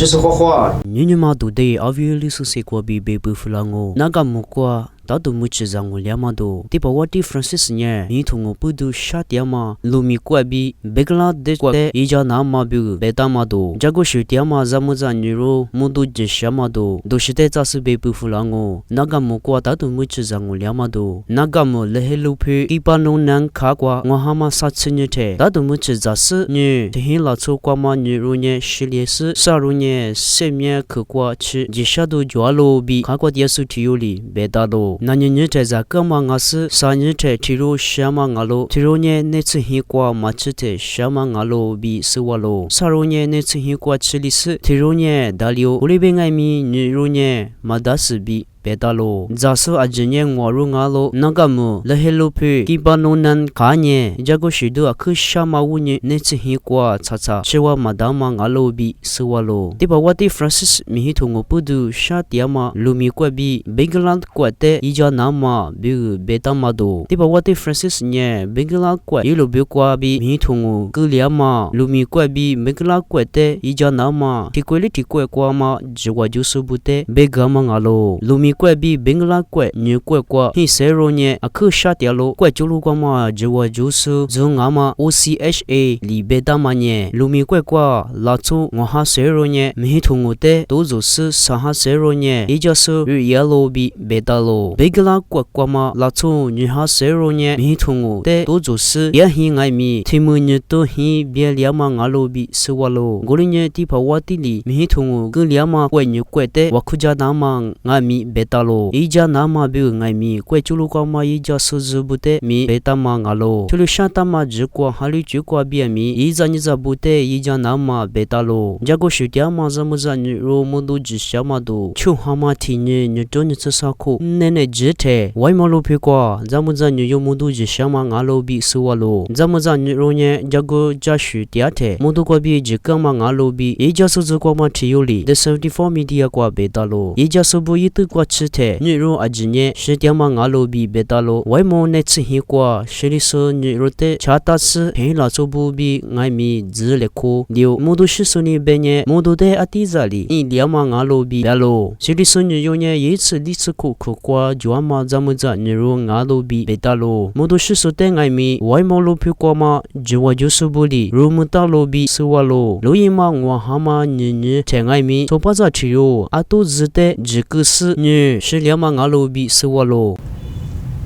就是画画。你嘛都得阿维里苏西过比贝布弗朗哦，那个木瓜。到都没吃上我俩嘛都，对吧？我的 Francis 呢，你同我不都杀掉嘛？路米过比贝格拉的过的，一家拿嘛比贝达嘛都，这个是掉嘛，咱们在女罗，木都接下嘛都，都是在扎斯贝布弗朗哦，那个木瓜到都没吃上我俩嘛都，那个木勒黑路皮，一般弄难卡过，我哈嘛杀吃你的，到都没吃扎斯女，天拉出过嘛女罗呢，是烈士，啥罗呢，生命可过吃，接下都抓罗比，卡过耶稣体有里贝达罗。那你在这个嘛我是三日在提入什么我喽？提入呢那次黑瓜嘛吃的什么我喽比是我喽？三日呢那次黑瓜吃的是提入呢大刘，我里边爱米女入呢嘛打是比。贝达罗，假设阿珍也我入阿罗，那个么，勒黑路皮，基本弄难看呢，这个是都阿克什么乌呢？那次黑瓜查查，是我嘛达嘛阿罗比是我罗，对吧？我的 Francis 米希同我不都杀掉嘛，路米过比，贝格兰过的，一家拿嘛，比贝达嘛多，对吧？我的 Francis 呢，贝格兰过，一路比过比，米希同我格里嘛，路米过比，贝格兰过的，一家拿嘛，提过哩提过过嘛，就我就是不得，贝格嘛阿罗，路米。怪比宾格拉怪女怪怪，嘿谁罗呢？阿克沙掉咯，怪就路怪嘛，就我就是从阿嘛 OCHA 里边打嘛呢，路米怪怪，拉出我哈谁罗呢？没同我的都就是啥哈谁罗呢？也就是日夜罗比别打咯，宾格拉怪怪嘛，拉出女哈谁罗呢？没同我的都就是也很爱米，听么呢都很别了嘛阿罗比是我咯，我哩呢地跑我地里没同我跟了嘛怪女怪的，我哭家那嘛阿米别。talo ija nama bi ngai mi kwe chulu kwa ma ija suzu bute mi beta ma ngalo chulu shanta ma jukwa halu jukwa bi mi ija ni za bute ija nama betalo jago shutya ma zamuza ni ro mudu jisha ma do chu hama thi ni ni to ni sa ko ne ne jithe wai ma lo phe kwa zamuza ni yo mudu jisha ma ngalo bi suwalo zamuza ni ro nye jago ja shutya the mudu ko bi jikka ma ngalo bi ija suzu kwa ma thiyoli the 74 media kwa betalo ija subu yitu kwa chite ni ro ajinye shitya ma ngalo bi betalo wai mo ne chi hi kwa shiri so ni ro te chata su he la subu bi ngai mi zile ko dio mudu shisuni benye mudu de atizali i liama ngalo bi balo shiri so ni yo nye yitsu litsu ko ko kwa jwama zamuza ni ro ngalo bi betalo mudu shisu te ngai mi wai mo lo phi kwa ma jwa jusubu li ro muta lo bi suwalo lo yima ngwa hama ni ni te ngai mi sopa za chiyo ato zite jiku su ni shi liama ngalo bi suwalo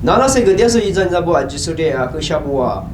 那是个电视一阵子不，就是的啊，个下不啊。